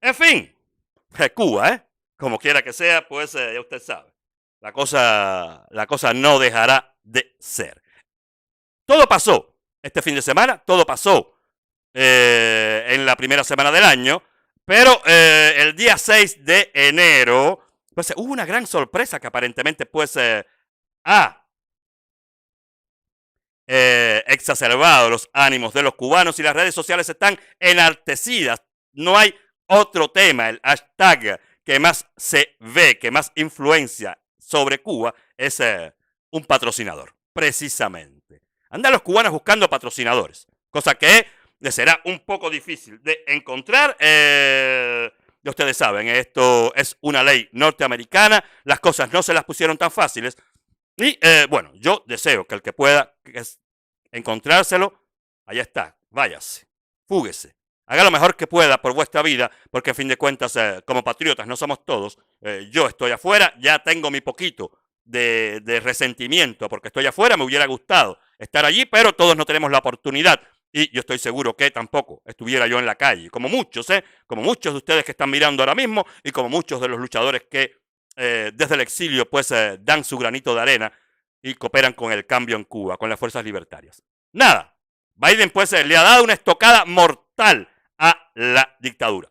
En fin, Cuba, como quiera que sea, pues ya usted sabe, la cosa no dejará de ser. Todo pasó este fin de semana, todo pasó en la primera semana del año, pero el día 6 de enero, pues hubo una gran sorpresa que aparentemente pues ha exacerbado los ánimos de los cubanos y las redes sociales están enaltecidas. No hay otro tema, el hashtag que más se ve, que más influencia sobre Cuba es un patrocinador, precisamente. Andan los cubanos buscando patrocinadores, cosa que les será un poco difícil de encontrar. Ya ustedes saben, esto es una ley norteamericana, las cosas no se las pusieron tan fáciles. Y bueno, yo deseo que el que pueda encontrárselo, allá está, váyase, fúguese, haga lo mejor que pueda por vuestra vida, porque a fin de cuentas, como patriotas no somos todos. Yo estoy afuera, ya tengo mi poquito de resentimiento porque estoy afuera, me hubiera gustado estar allí, pero todos no tenemos la oportunidad. Y yo estoy seguro que tampoco estuviera yo en la calle, como muchos de ustedes que están mirando ahora mismo y como muchos de los luchadores que desde el exilio pues dan su granito de arena y cooperan con el cambio en Cuba, con las fuerzas libertarias. Nada, Biden pues le ha dado una estocada mortal a la dictadura.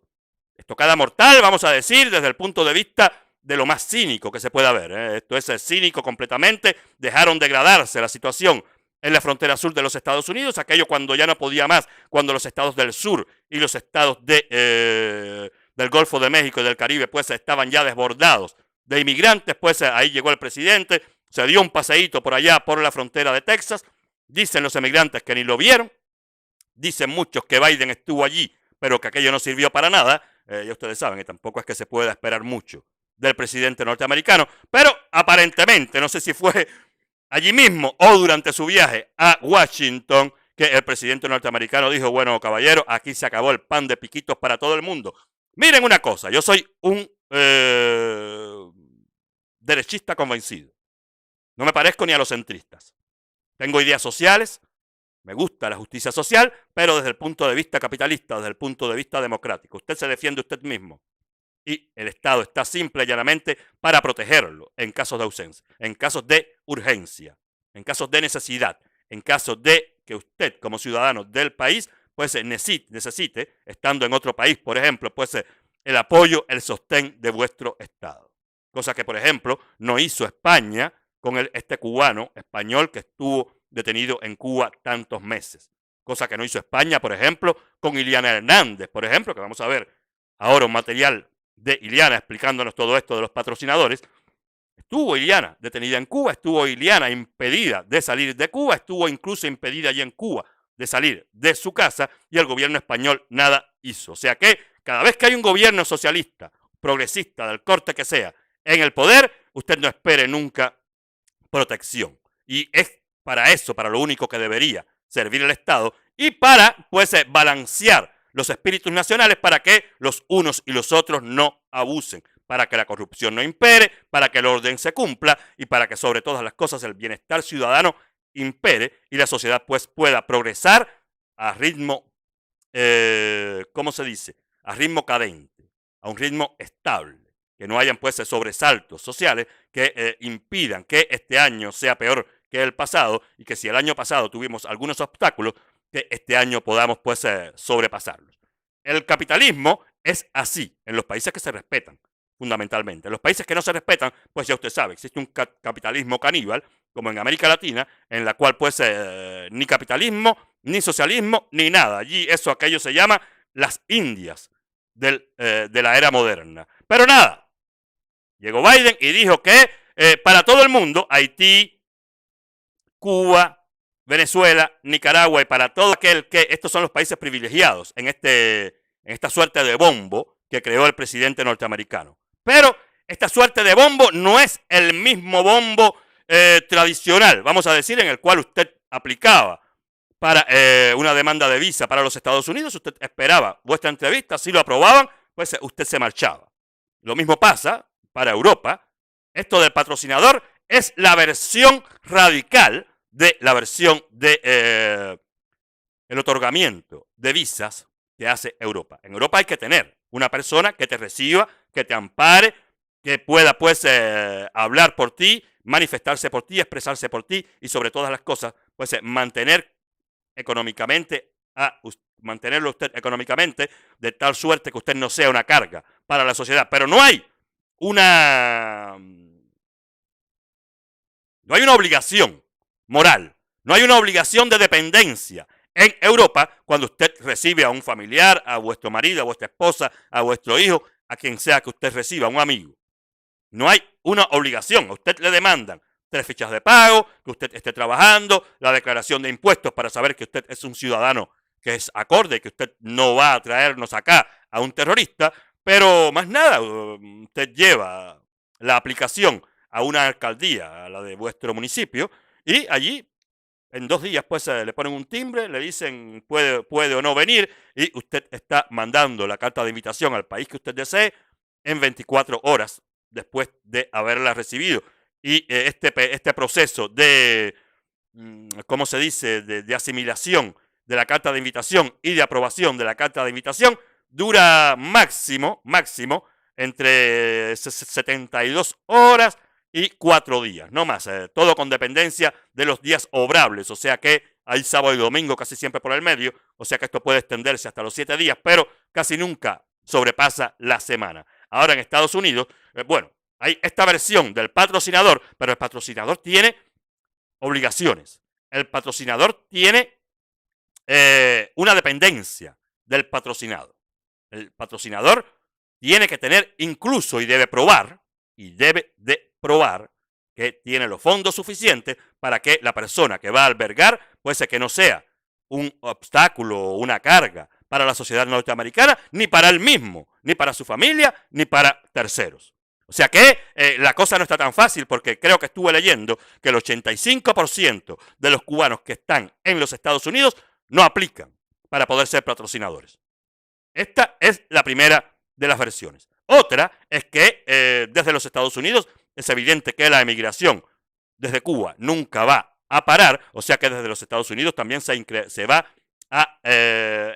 Estocada mortal, vamos a decir, desde el punto de vista de lo más cínico que se pueda ver. Esto es cínico completamente. Dejaron degradarse la situación en la frontera sur de los Estados Unidos, aquello cuando ya no podía más, cuando los estados del sur y los estados del Golfo de México y del Caribe pues estaban ya desbordados de inmigrantes. Pues ahí llegó el presidente, se dio un paseíto por allá por la frontera de Texas. Dicen los emigrantes que ni lo vieron, dicen muchos que Biden estuvo allí, pero que aquello no sirvió para nada. Ya ustedes saben que tampoco es que se pueda esperar mucho del presidente norteamericano, pero aparentemente, no sé si fue allí mismo o durante su viaje a Washington, que el presidente norteamericano dijo: bueno, caballero, aquí se acabó el pan de piquitos para todo el mundo. Miren una cosa, yo soy un derechista convencido. No me parezco ni a los centristas. Tengo ideas sociales, me gusta la justicia social, pero desde el punto de vista capitalista, desde el punto de vista democrático. Usted se defiende usted mismo y el Estado está simple y llanamente para protegerlo en casos de ausencia, en casos de urgencia, en casos de necesidad, en casos de que usted como ciudadano del país pues necesite, estando en otro país, por ejemplo, pues el apoyo, el sostén de vuestro Estado. Cosa que, por ejemplo, no hizo España con este cubano español que estuvo detenido en Cuba tantos meses. Cosa que no hizo España, por ejemplo, con Iliana Hernández, por ejemplo, que vamos a ver ahora un material de Iliana explicándonos todo esto de los patrocinadores. Estuvo Iliana detenida en Cuba, estuvo Iliana impedida de salir de Cuba, estuvo incluso impedida allí en Cuba de salir de su casa y el gobierno español nada hizo. O sea que cada vez que hay un gobierno socialista, progresista, del corte que sea, en el poder, usted no espere nunca protección. Y es para eso, para lo único que debería servir el Estado y para, pues, balancear los espíritus nacionales para que los unos y los otros no abusen, para que la corrupción no impere, para que el orden se cumpla y para que sobre todas las cosas el bienestar ciudadano impere y la sociedad pues pueda progresar a ritmo, ¿cómo se dice? A ritmo cadente, a un ritmo estable, que no hayan pues sobresaltos sociales que impidan que este año sea peor que el pasado y que si el año pasado tuvimos algunos obstáculos, que este año podamos pues sobrepasarlos. El capitalismo es así en los países que se respetan, fundamentalmente. En los países que no se respetan, pues ya usted sabe, existe un capitalismo caníbal, como en América Latina, en la cual pues ni capitalismo, ni socialismo, ni nada. Allí aquello se llama las Indias de la era moderna. Pero nada, llegó Biden y dijo que para todo el mundo, Haití, Cuba, Venezuela, Nicaragua y para todo aquel que estos son los países privilegiados en esta suerte de bombo que creó el presidente norteamericano. Pero esta suerte de bombo no es el mismo bombo tradicional, vamos a decir, en el cual usted aplicaba para una demanda de visa para los Estados Unidos. Usted esperaba vuestra entrevista, si lo aprobaban, pues usted se marchaba. Lo mismo pasa para Europa. Esto del patrocinador es la versión radical de la versión de el otorgamiento de visas que hace Europa. En Europa hay que tener una persona que te reciba, que te ampare, que pueda pues hablar por ti, manifestarse por ti, expresarse por ti y sobre todas las cosas, pues mantener económicamente mantenerlo usted económicamente de tal suerte que usted no sea una carga para la sociedad. Pero no hay una obligación moral, no hay una obligación de dependencia en Europa cuando usted recibe a un familiar, a vuestro marido, a vuestra esposa, a vuestro hijo, a quien sea que usted reciba, a un amigo. No hay una obligación. A usted le demandan 3 fichas de pago, que usted esté trabajando, la declaración de impuestos para saber que usted es un ciudadano que es acorde, que usted no va a traernos acá a un terrorista, pero más nada, usted lleva la aplicación a una alcaldía, a la de vuestro municipio, y allí en 2 días pues le ponen un timbre, le dicen puede o no venir, y usted está mandando la carta de invitación al país que usted desee en 24 horas después de haberla recibido. Y este proceso de, ¿cómo se dice?, de asimilación de la carta de invitación y de aprobación de la carta de invitación dura máximo entre 72 horas y 4 días, no más, todo con dependencia de los días obrables, o sea que hay sábado y domingo casi siempre por el medio, o sea que esto puede extenderse hasta los 7 días, pero casi nunca sobrepasa la semana. Ahora en Estados Unidos, bueno, hay esta versión del patrocinador, pero el patrocinador tiene obligaciones. El patrocinador tiene una dependencia del patrocinado. El patrocinador tiene que tener incluso y debe de probar que tiene los fondos suficientes para que la persona que va a albergar, pues que no sea un obstáculo o una carga para la sociedad norteamericana, ni para él mismo, ni para su familia, ni para terceros. O sea que la cosa no está tan fácil porque creo que estuve leyendo que el 85% de los cubanos que están en los Estados Unidos no aplican para poder ser patrocinadores. Esta es la primera de las versiones. Otra es que desde los Estados Unidos es evidente que la emigración desde Cuba nunca va a parar, o sea que desde los Estados Unidos también se va a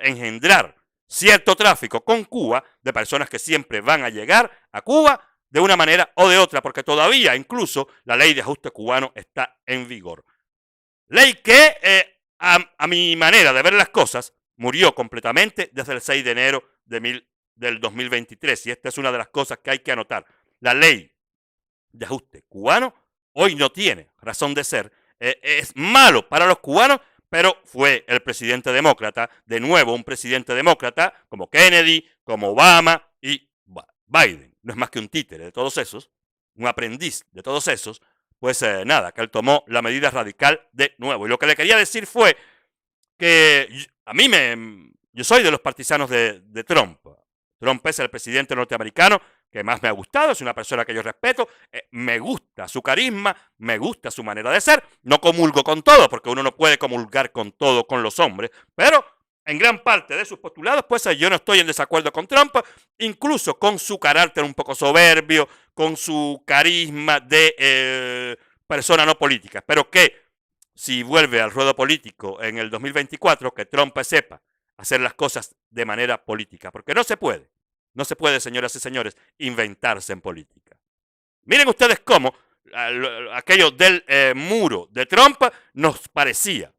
engendrar cierto tráfico con Cuba de personas que siempre van a llegar a Cuba de una manera o de otra, porque todavía incluso la ley de ajuste cubano está en vigor. Ley que, a mi manera de ver las cosas, murió completamente desde el 6 de enero del 2023. Y esta es una de las cosas que hay que anotar. La ley de ajuste cubano hoy no tiene razón de ser. Es malo para los cubanos, pero fue el presidente demócrata, de nuevo un presidente demócrata, como Kennedy, como Obama y Biden. No es más que un títere de todos esos, un aprendiz de todos esos, pues nada, que él tomó la medida radical de nuevo. Y lo que le quería decir fue que yo soy de los partisanos de Trump. Trump es el presidente norteamericano que más me ha gustado, es una persona que yo respeto, me gusta su carisma, me gusta su manera de ser, no comulgo con todo, porque uno no puede comulgar con todo con los hombres, pero en gran parte de sus postulados, pues yo no estoy en desacuerdo con Trump, incluso con su carácter un poco soberbio, con su carisma de persona no política, pero que si vuelve al ruedo político en el 2024, que Trump sepa hacer las cosas de manera política, porque no se puede, señoras y señores, inventarse en política. Miren ustedes cómo aquello del muro de Trump nos parecía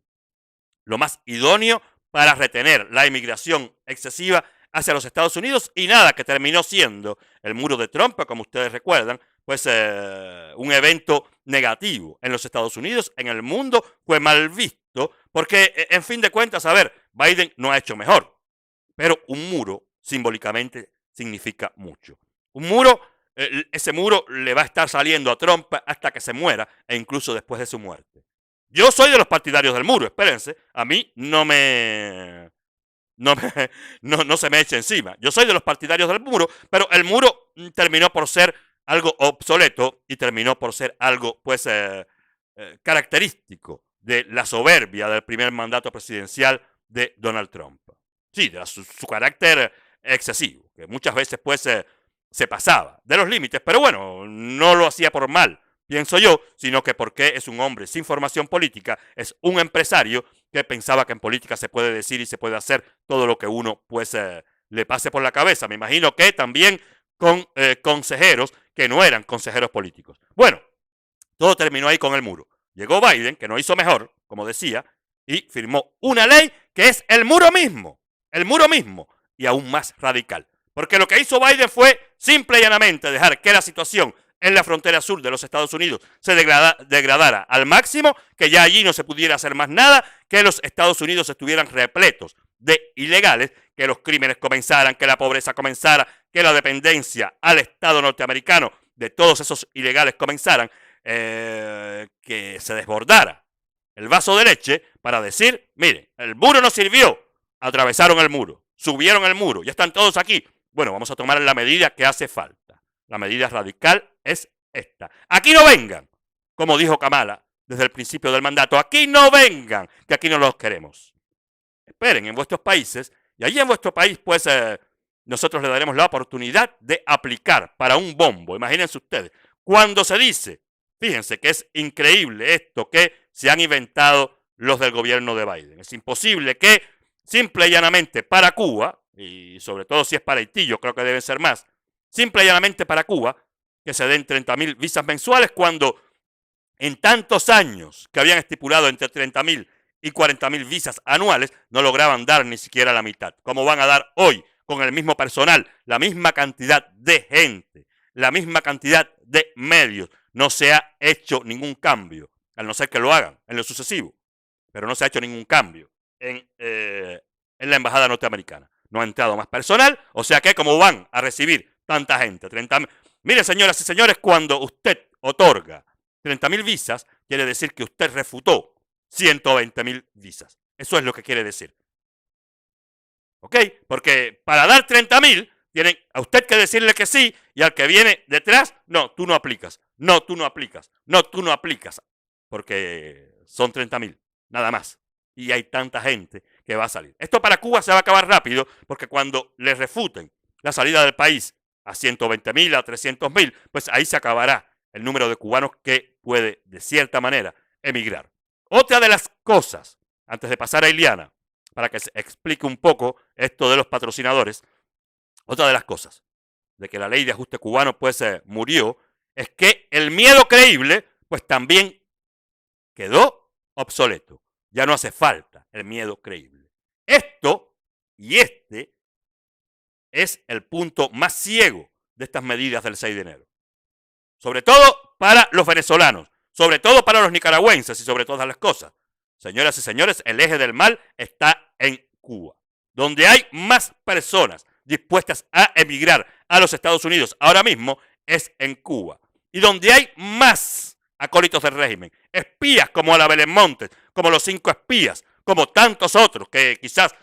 lo más idóneo para retener la inmigración excesiva hacia los Estados Unidos y nada, que terminó siendo el muro de Trump, como ustedes recuerdan, pues un evento negativo en los Estados Unidos, en el mundo, fue mal visto, porque en fin de cuentas, a ver, Biden no ha hecho mejor, pero un muro simbólicamente significa mucho. Un muro, ese muro le va a estar saliendo a Trump hasta que se muera e incluso después de su muerte. Yo soy de los partidarios del muro, espérense, a mí no se me echa encima. Yo soy de los partidarios del muro, pero el muro terminó por ser algo obsoleto y terminó por ser algo, pues, característico de la soberbia del primer mandato presidencial de Donald Trump. Sí, de su carácter excesivo, que muchas veces, pues, se pasaba de los límites, pero bueno, no lo hacía por mal, pienso yo, sino que porque es un hombre sin formación política, es un empresario que pensaba que en política se puede decir y se puede hacer todo lo que uno, pues, le pase por la cabeza. Me imagino que también con consejeros que no eran consejeros políticos. Bueno, todo terminó ahí con el muro. Llegó Biden, que no hizo mejor, como decía, y firmó una ley que es el muro mismo, y aún más radical. Porque lo que hizo Biden fue simple y llanamente dejar que la situación en la frontera sur de los Estados Unidos se degradara al máximo, que ya allí no se pudiera hacer más nada, que los Estados Unidos estuvieran repletos de ilegales, que los crímenes comenzaran, que la pobreza comenzara, que la dependencia al Estado norteamericano de todos esos ilegales comenzaran, que se desbordara el vaso de leche para decir, mire, el muro no sirvió, atravesaron el muro, subieron el muro, ya están todos aquí. Bueno, vamos a tomar la medida que hace falta. La medida radical es esta. Aquí no vengan, como dijo Kamala desde el principio del mandato, aquí no vengan, que aquí no los queremos. Esperen en vuestros países, y allí en vuestro país, pues, nosotros le daremos la oportunidad de aplicar para un bombo. Imagínense ustedes, cuando se dice, fíjense que es increíble esto que se han inventado los del gobierno de Biden. Es imposible que simple y llanamente para Cuba, y sobre todo si es para Haití, yo creo que deben ser más, simple y llanamente para Cuba, que se den 30.000 visas mensuales cuando en tantos años que habían estipulado entre 30.000 y 40.000 visas anuales, no lograban dar ni siquiera la mitad. ¿Cómo van a dar hoy con el mismo personal, la misma cantidad de gente, la misma cantidad de medios? No se ha hecho ningún cambio, al no ser que lo hagan en lo sucesivo, pero no se ha hecho ningún cambio en la embajada norteamericana. No ha entrado más personal, o sea que ¿cómo van a recibir tanta gente? 30.000. Mire, señoras y señores, cuando usted otorga 30.000 visas, quiere decir que usted refutó 120.000 visas. Eso es lo que quiere decir. ¿Ok? Porque para dar 30.000, tienen a usted que decirle que sí, y al que viene detrás, no, tú no aplicas. No, tú no aplicas. No, tú no aplicas. Porque son 30.000, nada más. Y hay tanta gente que va a salir. Esto para Cuba se va a acabar rápido, porque cuando le refuten la salida del país a 120.000, a 300.000, pues ahí se acabará el número de cubanos que puede, de cierta manera, emigrar. Otra de las cosas, antes de pasar a Iliana, para que se explique un poco esto de los patrocinadores, otra de las cosas de que la ley de ajuste cubano pues murió, es que el miedo creíble pues también quedó obsoleto. Ya no hace falta el miedo creíble. Esto y este es el punto más ciego de estas medidas del 6 de enero. Sobre todo para los venezolanos, sobre todo para los nicaragüenses y sobre todas las cosas. Señoras y señores, el eje del mal está en Cuba, donde hay más personas dispuestas a emigrar a los Estados Unidos ahora mismo es en Cuba. Y donde hay más acólitos del régimen, espías como la Belén Montes, como los 5 espías, como tantos otros, que quizás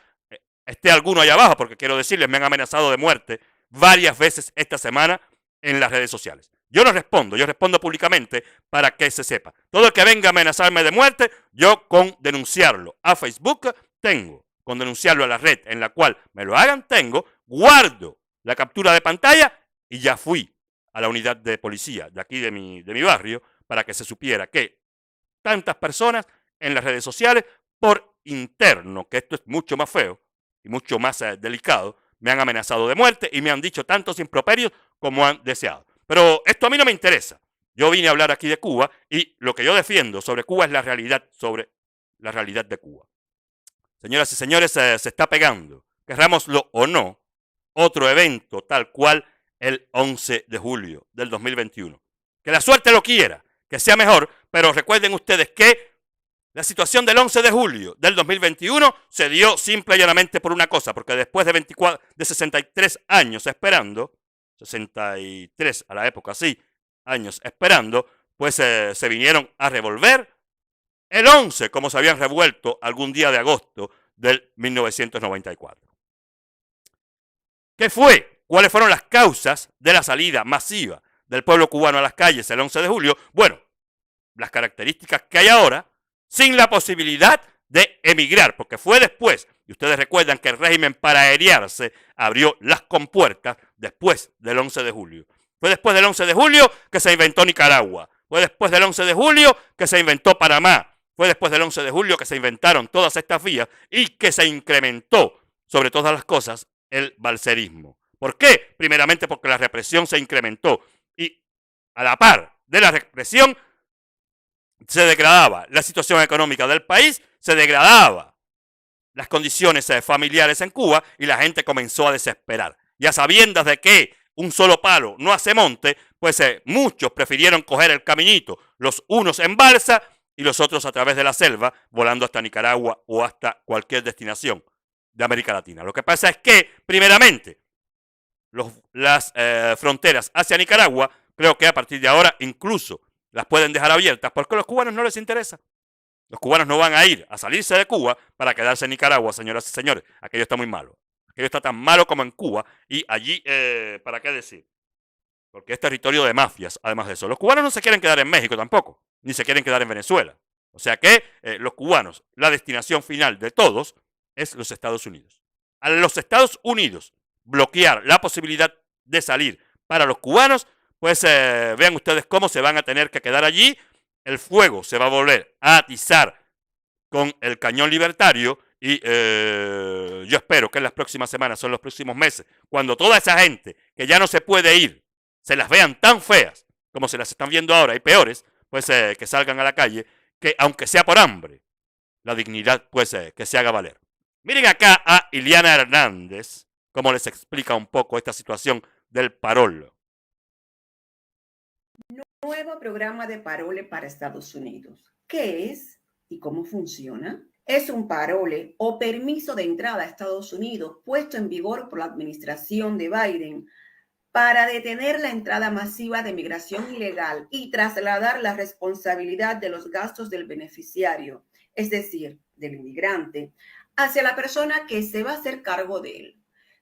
esté alguno allá abajo, porque quiero decirles, me han amenazado de muerte varias veces esta semana en las redes sociales. Yo no respondo, yo respondo públicamente para que se sepa. Todo el que venga a amenazarme de muerte, yo con denunciarlo a Facebook tengo, con denunciarlo a la red en la cual me lo hagan tengo, guardo la captura de pantalla y ya fui a la unidad de policía de aquí de mi barrio para que se supiera que tantas personas en las redes sociales por interno, que esto es mucho más feo y mucho más delicado, me han amenazado de muerte y me han dicho tantos improperios como han deseado. Pero esto a mí no me interesa. Yo vine a hablar aquí de Cuba y lo que yo defiendo sobre Cuba es la realidad sobre la realidad de Cuba. Señoras y señores, se está pegando, querrámoslo o no, otro evento tal cual el 11 de julio del 2021. Que la suerte lo quiera, que sea mejor, pero recuerden ustedes que la situación del 11 de julio del 2021 se dio simple y llanamente por una cosa, porque después de 63 años esperando, 63 a la época, sí, años esperando, pues se vinieron a revolver el 11, como se habían revuelto algún día de agosto del 1994. ¿Qué fue? ¿Cuáles fueron las causas de la salida masiva del pueblo cubano a las calles el 11 de julio? Bueno, las características que hay ahora, sin la posibilidad de emigrar, porque fue después, y ustedes recuerdan que el régimen para aeriarse abrió las compuertas después del 11 de julio. Fue después del 11 de julio que se inventó Nicaragua, fue después del 11 de julio que se inventó Panamá, fue después del 11 de julio que se inventaron todas estas vías y que se incrementó, sobre todas las cosas, el balserismo. ¿Por qué? Primeramente porque la represión se incrementó y a la par de la represión se degradaba la situación económica del país, se degradaba las condiciones familiares en Cuba y la gente comenzó a desesperar. Ya sabiendas de que un solo palo no hace monte, pues muchos prefirieron coger el caminito, los unos en balsa y los otros a través de la selva, volando hasta Nicaragua o hasta cualquier destinación de América Latina. Lo que pasa es que, primeramente, las fronteras hacia Nicaragua, creo que a partir de ahora incluso las pueden dejar abiertas porque a los cubanos no les interesa. Los cubanos no van a ir a salirse de Cuba para quedarse en Nicaragua, señoras y señores. Aquello está muy malo. Aquello está tan malo como en Cuba y allí, ¿para qué decir? Porque es territorio de mafias, además de eso. Los cubanos no se quieren quedar en México tampoco, ni se quieren quedar en Venezuela. O sea que los cubanos, la destinación final de todos es los Estados Unidos. A los Estados Unidos bloquear la posibilidad de salir para los cubanos, pues vean ustedes cómo se van a tener que quedar allí. El fuego se va a volver a atizar con el cañón libertario y yo espero que en las próximas semanas o en los próximos meses, cuando toda esa gente que ya no se puede ir, se las vean tan feas como se las están viendo ahora y peores, pues que salgan a la calle, que aunque sea por hambre, la dignidad pues que se haga valer. Miren acá a Iliana Hernández, cómo les explica un poco esta situación del parol. Nuevo programa de parole para Estados Unidos. ¿Qué es y cómo funciona? Es un parole o permiso de entrada a Estados Unidos puesto en vigor por la administración de Biden para detener la entrada masiva de migración ilegal y trasladar la responsabilidad de los gastos del beneficiario, es decir, del inmigrante, hacia la persona que se va a hacer cargo de él,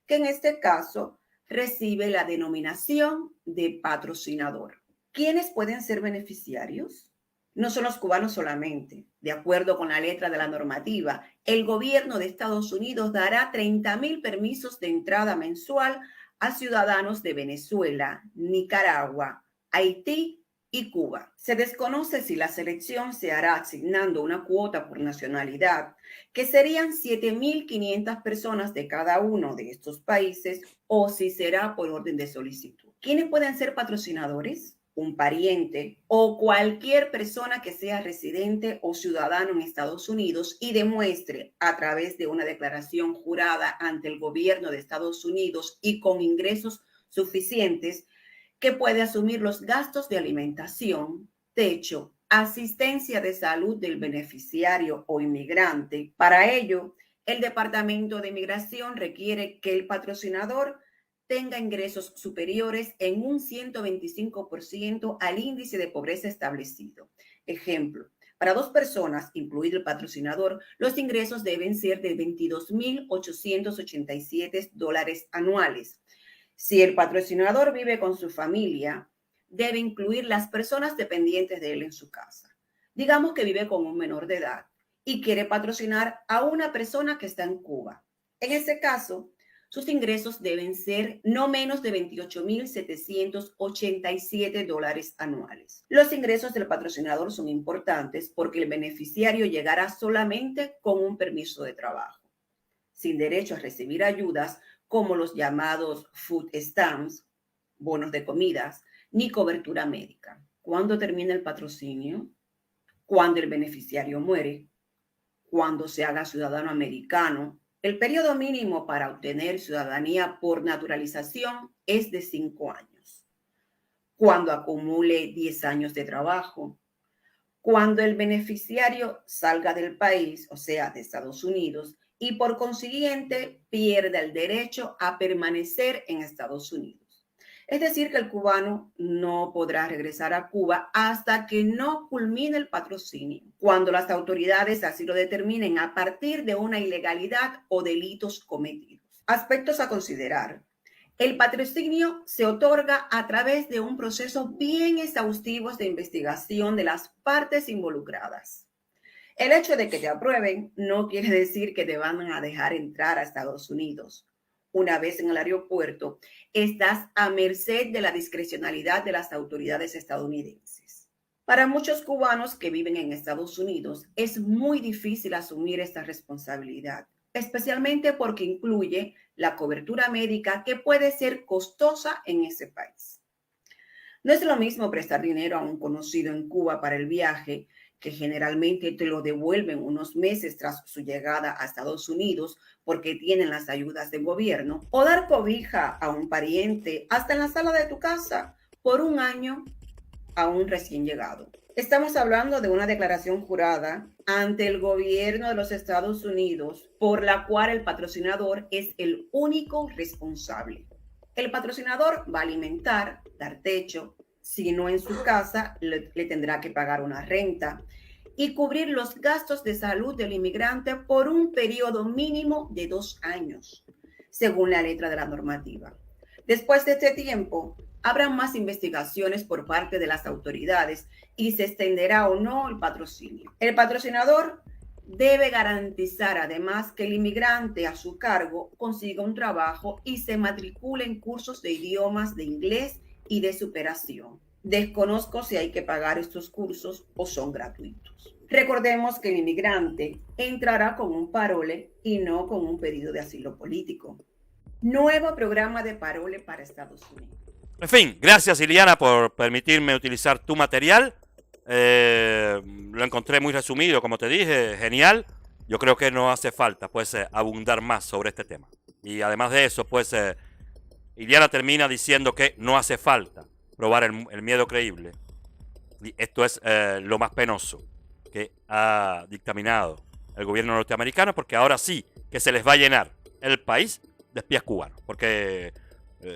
que en este caso recibe la denominación de patrocinador. ¿Quiénes pueden ser beneficiarios? No son los cubanos solamente. De acuerdo con la letra de la normativa, el gobierno de Estados Unidos dará 30,000 permisos de entrada mensual a ciudadanos de Venezuela, Nicaragua, Haití y Cuba. Se desconoce si la selección se hará asignando una cuota por nacionalidad, que serían 7,500 personas de cada uno de estos países, o si será por orden de solicitud. ¿Quiénes pueden ser patrocinadores? Un pariente o cualquier persona que sea residente o ciudadano en Estados Unidos y demuestre a través de una declaración jurada ante el gobierno de Estados Unidos y con ingresos suficientes que puede asumir los gastos de alimentación, techo, asistencia de salud del beneficiario o inmigrante. Para ello, el Departamento de Migración requiere que el patrocinador tenga ingresos superiores en un 125% al índice de pobreza establecido. Ejemplo, para dos personas, incluido el patrocinador, los ingresos deben ser de $22,887 anuales. Si el patrocinador vive con su familia, debe incluir las personas dependientes de él en su casa. Digamos que vive con un menor de edad y quiere patrocinar a una persona que está en Cuba. En ese caso, sus ingresos deben ser no menos de $28,787 anuales. Los ingresos del patrocinador son importantes porque el beneficiario llegará solamente con un permiso de trabajo, sin derecho a recibir ayudas como los llamados food stamps, bonos de comidas, ni cobertura médica. ¿Cuándo termina el patrocinio? Cuando el beneficiario muere, cuando se haga ciudadano americano. El periodo mínimo para obtener ciudadanía por naturalización es de 5 años. Cuando acumule 10 años de trabajo. Cuando el beneficiario salga del país, o sea, de Estados Unidos, y por consiguiente pierda el derecho a permanecer en Estados Unidos. Es decir, que el cubano no podrá regresar a Cuba hasta que no culmine el patrocinio, cuando las autoridades así lo determinen a partir de una ilegalidad o delitos cometidos. Aspectos a considerar. El patrocinio se otorga a través de un proceso bien exhaustivo de investigación de las partes involucradas. El hecho de que te aprueben no quiere decir que te van a dejar entrar a Estados Unidos. Una vez en el aeropuerto, estás a merced de la discrecionalidad de las autoridades estadounidenses. Para muchos cubanos que viven en Estados Unidos, es muy difícil asumir esta responsabilidad, especialmente porque incluye la cobertura médica que puede ser costosa en ese país. No es lo mismo prestar dinero a un conocido en Cuba para el viaje, que generalmente te lo devuelven unos meses tras su llegada a Estados Unidos porque tienen las ayudas del gobierno, o dar cobija a un pariente hasta en la sala de tu casa por un año a un recién llegado. Estamos hablando de una declaración jurada ante el gobierno de los Estados Unidos por la cual el patrocinador es el único responsable. El patrocinador va a alimentar, dar techo, si no en su casa, le tendrá que pagar una renta y cubrir los gastos de salud del inmigrante por un periodo mínimo de 2 años, según la letra de la normativa. Después de este tiempo, habrá más investigaciones por parte de las autoridades y se extenderá o no el patrocinio. El patrocinador debe garantizar además que el inmigrante a su cargo consiga un trabajo y se matricule en cursos de idiomas de inglés y de superación. Desconozco si hay que pagar estos cursos o son gratuitos. Recordemos que el inmigrante entrará con un parole y no con un pedido de asilo político. Nuevo programa de parole para Estados Unidos. En fin, gracias Iliana por permitirme utilizar tu material. Lo encontré muy resumido, como te dije, genial. Yo creo que no hace falta pues abundar más sobre este tema. Y además de eso, pues Iliana termina diciendo que no hace falta probar el miedo creíble. Y esto es lo más penoso que ha dictaminado el gobierno norteamericano, porque ahora sí que se les va a llenar el país de espías cubanos. Porque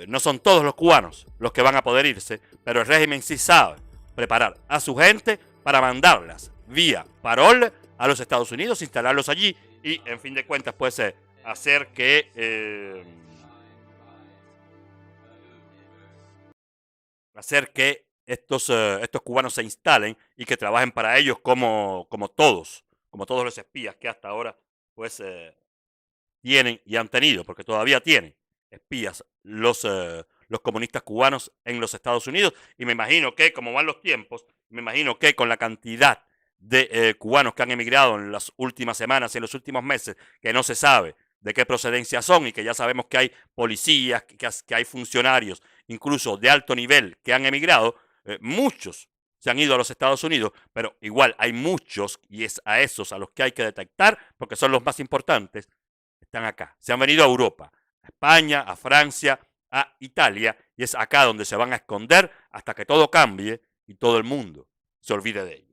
no son todos los cubanos los que van a poder irse, pero el régimen sí sabe preparar a su gente para mandarlas vía parole a los Estados Unidos, instalarlos allí y, en fin de cuentas, pues hacer que estos cubanos se instalen y que trabajen para ellos como todos los espías que hasta ahora pues tienen y han tenido, porque todavía tienen espías los comunistas cubanos en los Estados Unidos. Y me imagino que, como van los tiempos, me imagino que con la cantidad de cubanos que han emigrado en las últimas semanas y en los últimos meses, que no se sabe de qué procedencia son y que ya sabemos que hay policías, que hay funcionarios, incluso de alto nivel, que han emigrado, muchos se han ido a los Estados Unidos, pero igual hay muchos, y es a esos a los que hay que detectar, porque son los más importantes, están acá. Se han venido a Europa, a España, a Francia, a Italia, y es acá donde se van a esconder hasta que todo cambie y todo el mundo se olvide de ellos.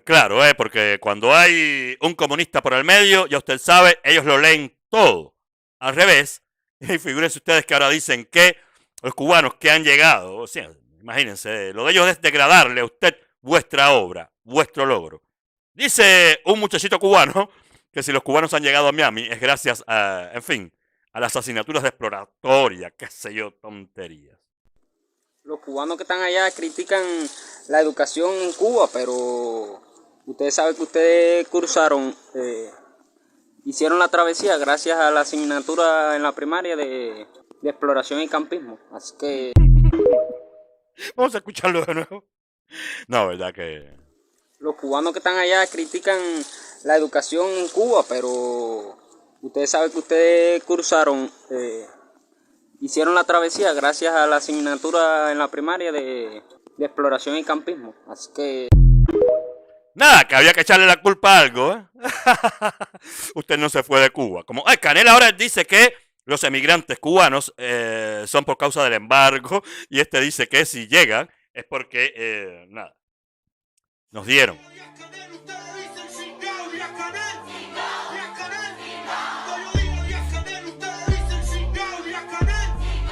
Claro, porque cuando hay un comunista por el medio, ya usted sabe, ellos lo leen todo al revés. Y figúrense ustedes que ahora dicen que los cubanos que han llegado, o sea, imagínense, lo de ellos es degradarle a usted vuestra obra, vuestro logro. Dice un muchachito cubano que si los cubanos han llegado a Miami es gracias a, en fin, a las asignaturas de exploratoria, qué sé yo, tonterías. Los cubanos que están allá critican la educación en Cuba, pero ustedes saben que ustedes cursaron, hicieron la travesía gracias a la asignatura en la primaria de exploración y campismo. Así que... Vamos a escucharlo de nuevo. No, verdad que... Los cubanos que están allá critican la educación en Cuba, pero ustedes saben que ustedes cursaron, hicieron la travesía gracias a la asignatura en la primaria de exploración y campismo. Así que... Nada, que había que echarle la culpa a algo, ¿eh? Usted no se fue de Cuba. Como Canel ahora dice que los emigrantes cubanos son por causa del embargo, y este dice que si llegan es porque, nada, nos dieron